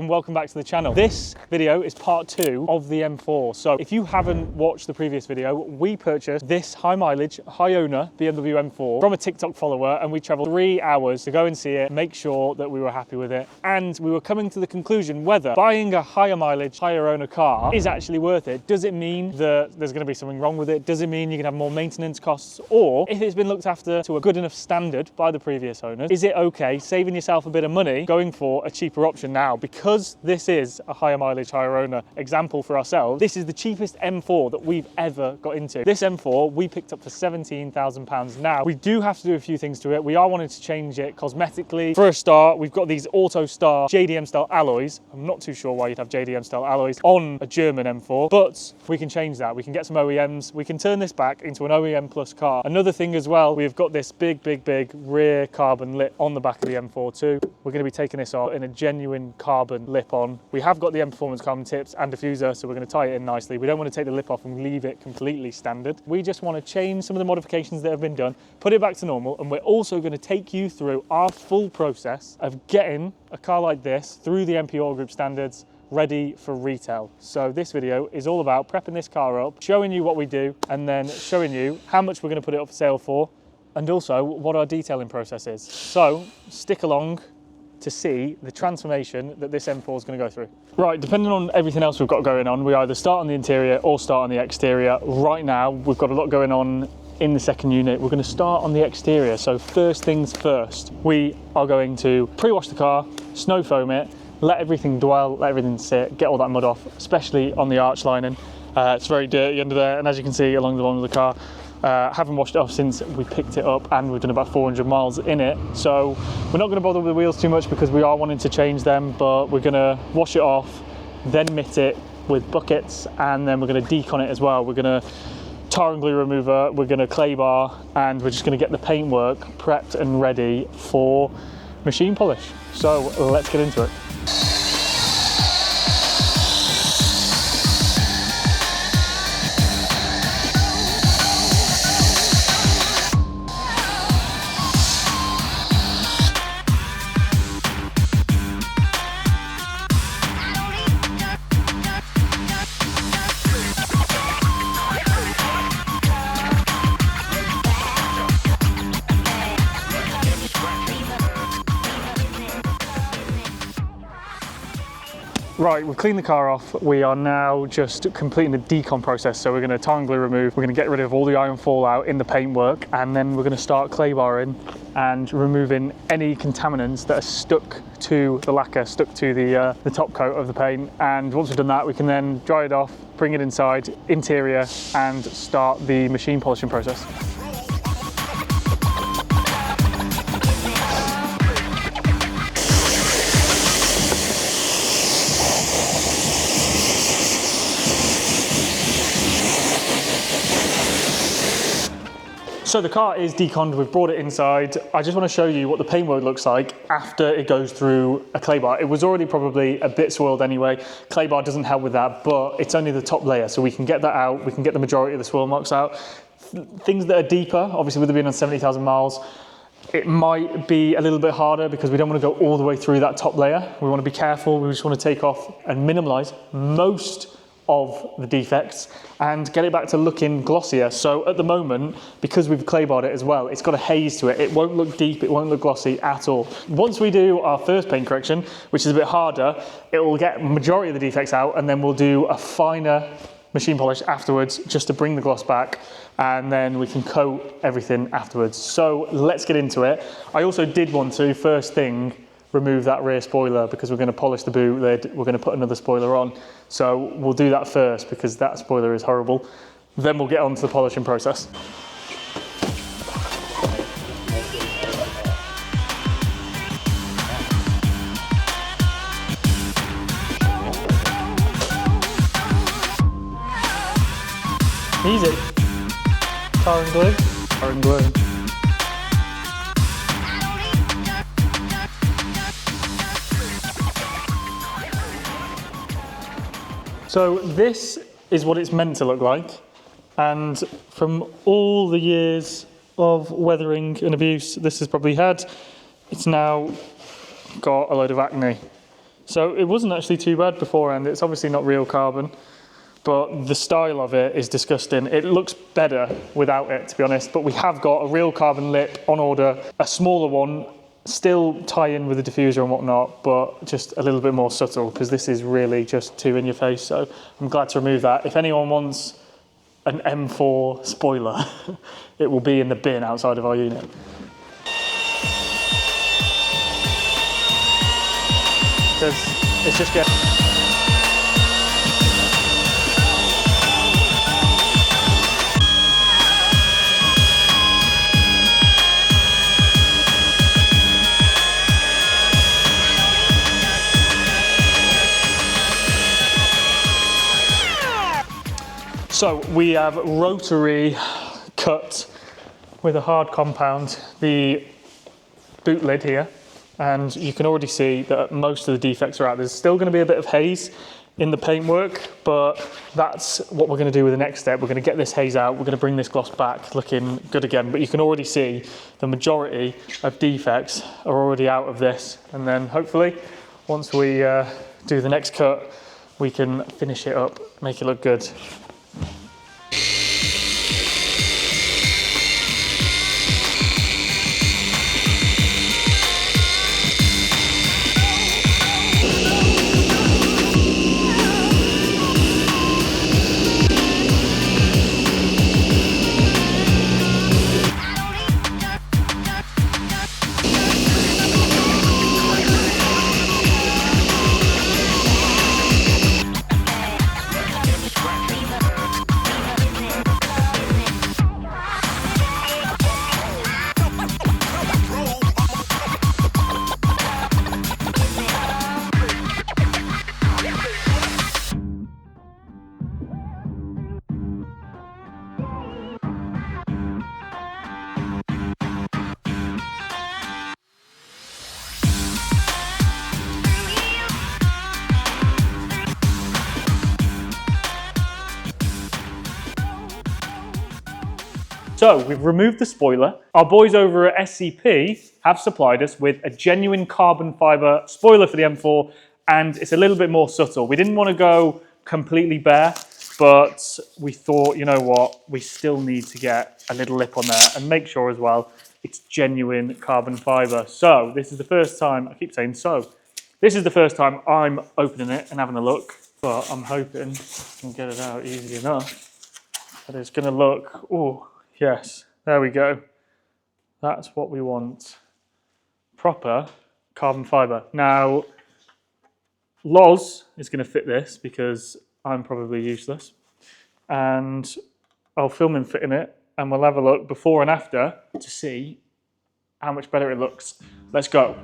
and welcome back to the channel. This video is part 2 of the M4. So if you haven't watched the previous video, we purchased this high mileage, high owner BMW M4 from a TikTok follower, and we traveled 3 hours to go and see it, make sure that we were happy with it. And we were coming to the conclusion whether buying a higher mileage, higher owner car is actually worth it. Does it mean that there's going to be something wrong with it? Does it mean you can have more maintenance costs? Or if it's been looked after to a good enough standard by the previous owners, is it okay saving yourself a bit of money going for a cheaper option now? Because this is a higher mileage, higher owner example for ourselves, this is the cheapest M4 that we've ever got into. This M4 we picked up for £17,000. Now, we do have to do a few things to it. We are wanting to change it cosmetically. For a start, we've got these Auto Star JDM style alloys. I'm not too sure why you'd have JDM style alloys on a German M4, but we can change that. We can get some OEMs. We can turn this back into an OEM plus car. Another thing as well, we've got this big rear carbon lip on the back of the M4 too. We're going to be taking this off in a genuine carbon lip on. We have got the M Performance carbon tips and diffuser, so we're going to tie it in nicely. We don't want to take the lip off and leave it completely standard. We just want to change some of the modifications that have been done, put it back to normal, and we're also going to take you through our full process of getting a car like this through the MP Auto Group standards, ready for retail. So this video is all about prepping this car up, showing you what we do, and then showing you how much we're going to put it up for sale for, and also what our detailing process is. So stick along to see the transformation that this M4 is going to go through. Right, depending on everything else we've got going on, we either start on the interior or start on the exterior. Right now, we've got a lot going on in the second unit. We're going to start on the exterior. So first things first, we are going to pre-wash the car, snow foam it, let everything dwell, let everything sit, get all that mud off, especially on the arch lining. It's very dirty under there, and as you can see along the bottom of the car, haven't washed it off since we picked it up, and we've done about 400 miles in it. So we're not going to bother with the wheels too much because we are wanting to change them, but we're going to wash it off, then mitt it with buckets, and then we're going to decon it as well. We're going to tar and glue remover, we're going to clay bar, and we're just going to get the paintwork prepped and ready for machine polish. So let's get into it. Right, we've cleaned the car off. We are now just completing the decon process. So we're going to tar and glue remove. We're going to get rid of all the iron fallout in the paintwork, and then we're going to start clay barring and removing any contaminants that are stuck to the lacquer, stuck to the top coat of the paint. And once we've done that, we can then dry it off, bring it inside, interior, and start the machine polishing process. So the car is deconned, we've brought it inside. I just want to show you what the paintwork looks like after it goes through a clay bar. It was already probably a bit swirled anyway. Clay bar doesn't help with that, but it's only the top layer, so we can get that out. We can get the majority of the swirl marks out. Things that are deeper, obviously with it being on 70,000 miles, it might be a little bit harder because we don't want to go all the way through that top layer. We want to be careful. We just want to take off and minimize most of the defects and get it back to looking glossier. So at the moment, because we've clay barred it as well, it's got a haze to it. It won't look deep, it won't look glossy at all. Once we do our first paint correction, which is a bit harder, it will get majority of the defects out, and then we'll do a finer machine polish afterwards just to bring the gloss back, and then we can coat everything afterwards. So let's get into it. I also did want to, first thing, remove that rear spoiler because we're going to polish the boot lid. We're going to put another spoiler on. So we'll do that first because that spoiler is horrible. Then we'll get on to the polishing process. Easy. Tar and glue. Tar and glue. So this is what it's meant to look like, and from all the years of weathering and abuse this has probably had, it's now got a load of acne. So it wasn't actually too bad beforehand. It's obviously not real carbon, but the style of it is disgusting. It looks better without it, to be honest, but we have got a real carbon lip on order, a smaller one, still tie in with the diffuser and whatnot, but just a little bit more subtle, because this is really just too in your face. So I'm glad to remove that. If anyone wants an M4 spoiler, it will be in the bin outside of our unit. Because it's just getting... So we have rotary cut with a hard compound the boot lid here, and you can already see that most of the defects are out. There's still going to be a bit of haze in the paintwork, but that's what we're going to do with the next step. We're going to get this haze out, we're going to bring this gloss back looking good again, but you can already see the majority of defects are already out of this, and then hopefully once we do the next cut we can finish it up, make it look good. So we've removed the spoiler. Our boys over at SCP have supplied us with a genuine carbon fiber spoiler for the M4, and it's a little bit more subtle. We didn't want to go completely bare, but we thought, you know what, we still need to get a little lip on there and make sure as well it's genuine carbon fiber. So this is the first time, I keep saying so, this is the first time I'm opening it and having a look, but I'm hoping I can get it out easy enough. But it's gonna look, oh, yes, there we go. That's what we want. Proper carbon fiber. Now, Loz is going to fit this because I'm probably useless. And I'll film him fitting it and we'll have a look before and after to see how much better it looks. Let's go.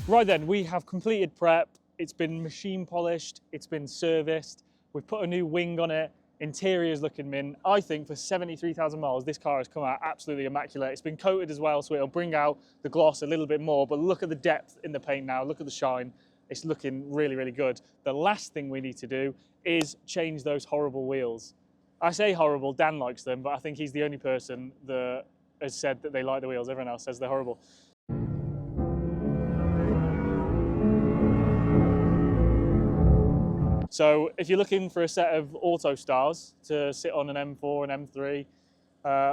Right then, we have completed prep. It's been machine polished, it's been serviced. We've put a new wing on it. Interior's looking mint. I think for 73,000 miles, this car has come out absolutely immaculate. It's been coated as well, so it'll bring out the gloss a little bit more, but look at the depth in the paint now, look at the shine. It's looking really, really good. The last thing we need to do is change those horrible wheels. I say horrible, Dan likes them, but I think he's the only person that has said that they like the wheels. Everyone else says they're horrible. So if you're looking for a set of auto stars to sit on an M4, an M3,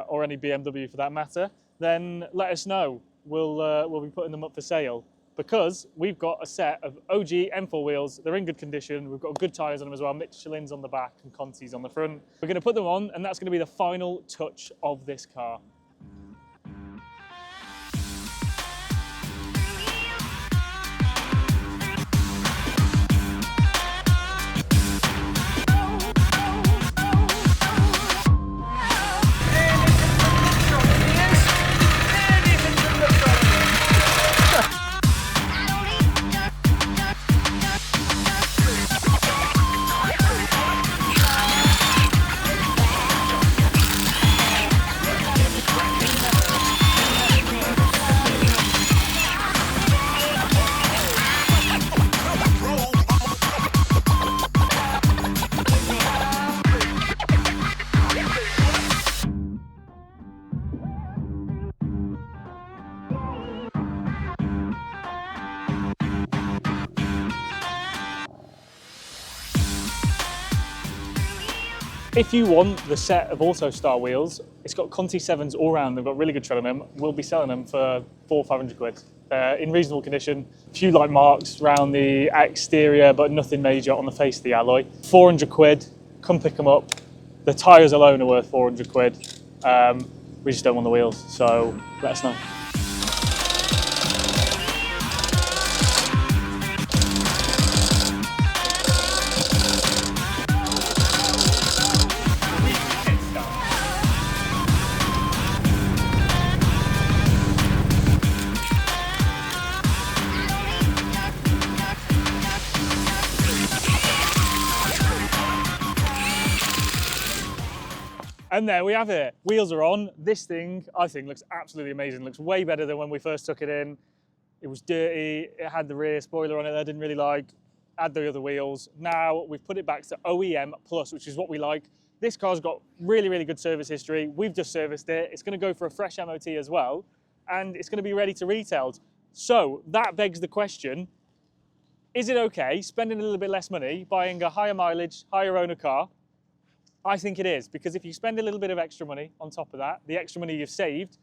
or any BMW for that matter, then let us know. We'll be putting them up for sale because we've got a set of OG M4 wheels. They're in good condition. We've got good tyres on them as well, Michelin's on the back and Conti's on the front. We're going to put them on, and that's going to be the final touch of this car. If you want the set of AutoStar wheels, it's got Conti 7s all round. They've got really good tread on them. We'll be selling them for 400 or 500 quid. In reasonable condition. A few light marks around the exterior, but nothing major on the face of the alloy. 400 quid, come pick them up. The tyres alone are worth 400 quid. We just don't want the wheels, so let us know. And there we have it. Wheels are on. This thing, I think, looks absolutely amazing. Looks way better than when we first took it in. It was dirty. It had the rear spoiler on it that I didn't really like. Add the other wheels. Now we've put it back to OEM Plus, which is what we like. This car's got really, really good service history. We've just serviced it. It's going to go for a fresh MOT as well, and it's going to be ready to retail. So that begs the question, is it okay spending a little bit less money, buying a higher mileage, higher owner car? I think it is, because if you spend a little bit of extra money on top of that, the extra money you've saved,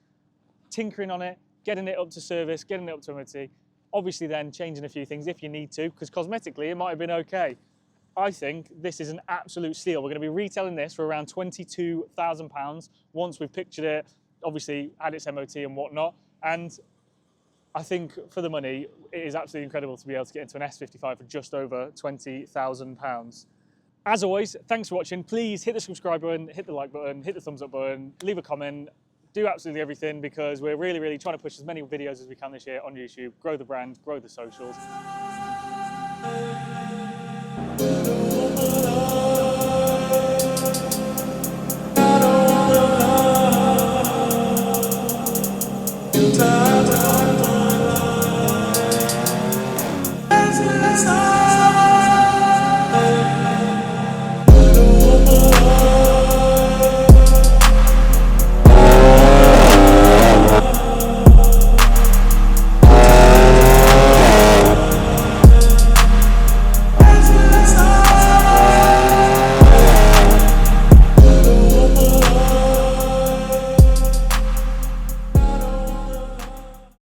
tinkering on it, getting it up to service, getting it up to MOT, obviously then changing a few things if you need to, because cosmetically it might have been okay. I think this is an absolute steal. We're going to be retailing this for around £22,000 once we've pictured it, obviously had its MOT and whatnot. And I think for the money, it is absolutely incredible to be able to get into an S55 for just over £20,000. As always, thanks for watching. Please hit the subscribe button, hit the like button, hit the thumbs up button, leave a comment, do absolutely everything, because we're really, really trying to push as many videos as we can this year on YouTube, grow the brand, grow the socials.